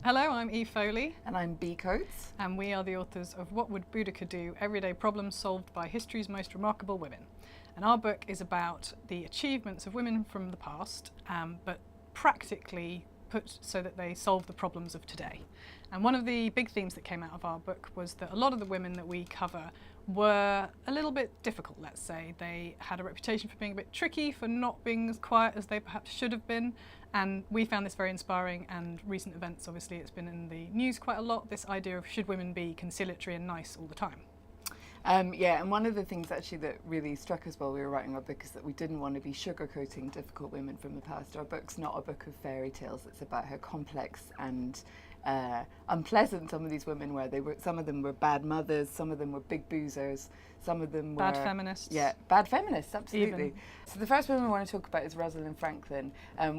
Hello, I'm E. Foley. And I'm B. Coates. And we are the authors of Would Boudicca Do, Everyday Problems Solved by History's Most Remarkable Women. And our book is about the achievements of women from the past, but practically put so that they solve the problems of today. And one of the big themes that came out of our book was that a lot of the women that we cover were a little bit difficult, let's say. They had a reputation for being a bit tricky, for not being as quiet as they perhaps should have been. And we found this very inspiring, and recent events, obviously, it's been in the news quite a lot, this idea of should women be conciliatory and nice all the time? Yeah, and one of the things actually that really struck us while we were writing our book is that we didn't want to be sugarcoating difficult women from the past. Our book's not a book of fairy tales, it's about how complex and unpleasant some of these women were. Some of them were bad mothers, some of them were big boozers, some of them were bad feminists. Yeah, bad feminists, absolutely. Even. So the first woman we want to talk about is Rosalind Franklin.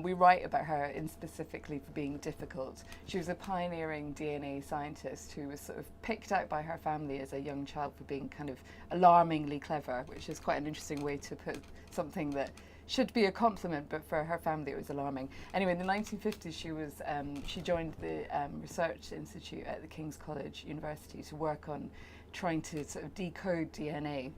We write about her specifically for being difficult. She was a pioneering DNA scientist who was sort of picked out by her family as a young child for being kind of alarmingly clever, which is quite an interesting way to put something that should be a compliment, but for her family it was alarming. Anyway, in the 1950s she joined the Research Institute at the King's College University to work on trying to sort of decode DNA.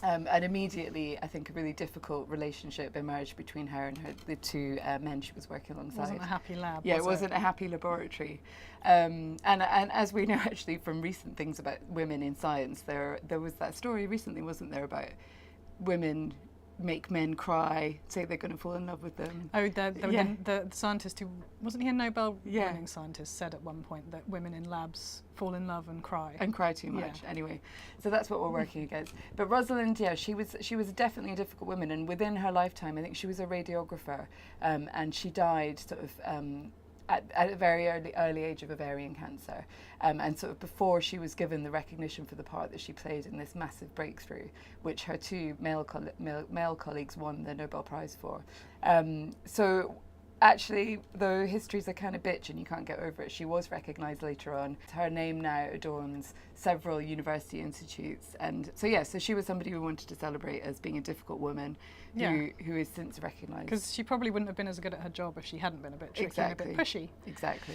And immediately, I think a really difficult relationship emerged between her and the two men she was working alongside. It wasn't a happy lab. Yeah, it wasn't a happy laboratory. And as we know actually from recent things about women in science, there was that story recently, wasn't there, about women make men cry, say they're going to fall in love with them. Oh, the scientist who, wasn't he a Nobel-winning scientist, said at one point that women in labs fall in love and cry. And cry too much, anyway. So that's what we're working against. But Rosalind, she was definitely a difficult woman, and within her lifetime, I think she was a radiographer, and she died sort of at a very early age of ovarian cancer, and sort of before she was given the recognition for the part that she played in this massive breakthrough, which her two male colleagues won the Nobel Prize for. So actually, though history's a kind of bitch and you can't get over it, she was recognised later on. Her name now adorns several university institutes, and so she was somebody we wanted to celebrate as being a difficult woman who is since recognised. Because she probably wouldn't have been as good at her job if she hadn't been a bit tricky and a bit pushy. Exactly.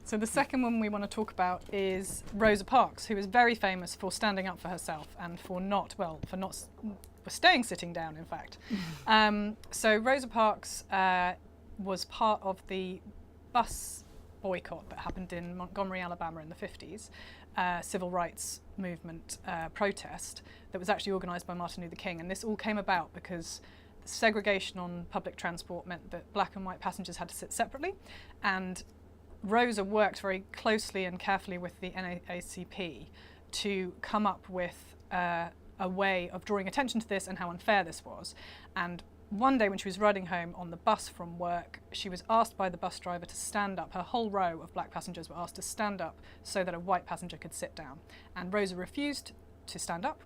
So the second one we want to talk about is Rosa Parks, who is very famous for standing up for herself and for staying sitting down, in fact. So Rosa Parks was part of the bus boycott that happened in Montgomery, Alabama in the 50s, civil rights movement protest that was actually organised by Martin Luther King. And this all came about because segregation on public transport meant that black and white passengers had to sit separately. And Rosa worked very closely and carefully with the NAACP to come up with a way of drawing attention to this and how unfair this was. And one day when she was riding home on the bus from work, she was asked by the bus driver to stand up. Her whole row of black passengers were asked to stand up so that a white passenger could sit down. And Rosa refused to stand up.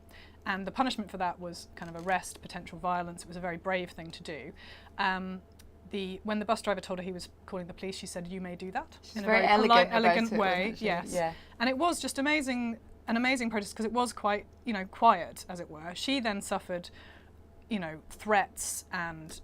And the punishment for that was kind of arrest, potential violence. It was a very brave thing to do. When the bus driver told her he was calling the police, she said, "You may do that," in a very polite, elegant way. Yes. Yeah. And it was just an amazing protest because it was quite, quiet, as it were. She then suffered, threats and,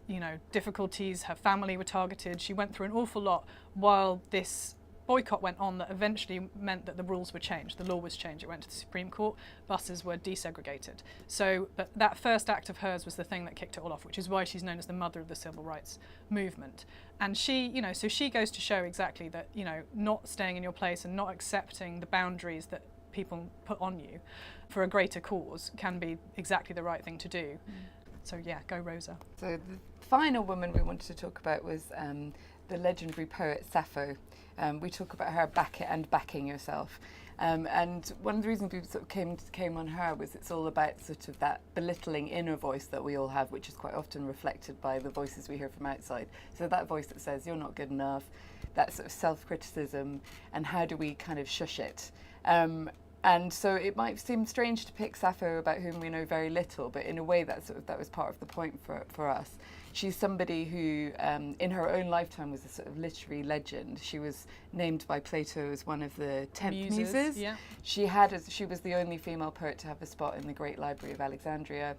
difficulties. Her family were targeted. She went through an awful lot while this boycott went on that eventually meant that the rules were changed. The law was changed. It went to the Supreme Court. Buses were desegregated. So, but that first act of hers was the thing that kicked it all off, which is why she's known as the mother of the civil rights movement. And she, so she goes to show exactly that, not staying in your place and not accepting the boundaries that people put on you for a greater cause can be exactly the right thing to do. So go Rosa. So the final woman we wanted to talk about was the legendary poet Sappho. We talk about her backing yourself. And one of the reasons we sort of came on her was it's all about sort of that belittling inner voice that we all have, which is quite often reflected by the voices we hear from outside. So that voice that says, you're not good enough, that sort of self-criticism, and how do we kind of shush it? And so it might seem strange to pick Sappho, about whom we know very little, but in a way that was part of the point for us. She's somebody who, in her own lifetime, was a sort of literary legend. She was named by Plato as one of the 10th muses. Yeah. She was the only female poet to have a spot in the Great Library of Alexandria.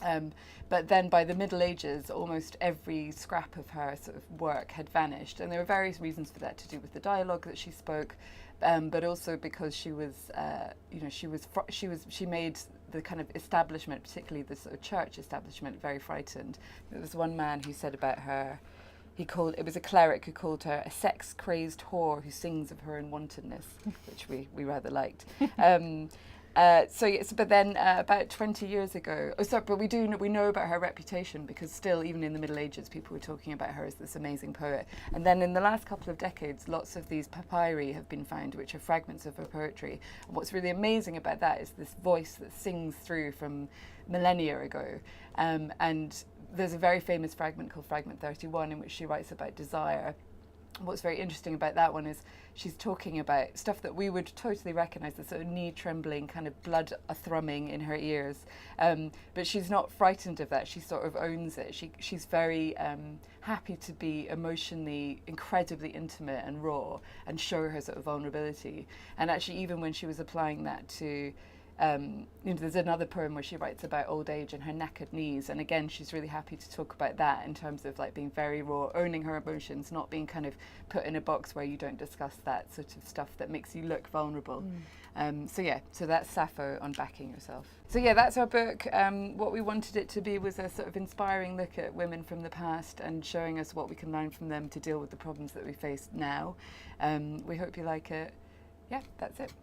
But then by the Middle Ages, almost every scrap of her sort of work had vanished, and there were various reasons for that, to do with the dialogue that she spoke, but also because she was, she made the kind of establishment, particularly the sort of church establishment, very frightened. There was one man who said about her, it was a cleric who called her a sex-crazed whore who sings of her unwantedness, which we rather liked. But then about 20 years ago, but we know about her reputation, because still, even in the Middle Ages, people were talking about her as this amazing poet. And then in the last couple of decades, lots of these papyri have been found, which are fragments of her poetry. And what's really amazing about that is this voice that sings through from millennia ago. And there's a very famous fragment called Fragment 31, in which she writes about desire. What's very interesting about that one is she's talking about stuff that we would totally recognise, the sort of knee trembling, kind of blood thrumming in her ears. But she's not frightened of that. She sort of owns it. She's very happy to be emotionally incredibly intimate and raw and show her sort of vulnerability. And actually, even when she was applying that to there's another poem where she writes about old age and her knackered knees, and again she's really happy to talk about that in terms of like being very raw, owning her emotions, not being kind of put in a box where you don't discuss that sort of stuff that makes you look vulnerable. So that's Sappho on backing yourself. So yeah, that's our book. What we wanted it to be was a sort of inspiring look at women from the past and showing us what we can learn from them to deal with the problems that we face now. We hope you like it. Yeah, that's it.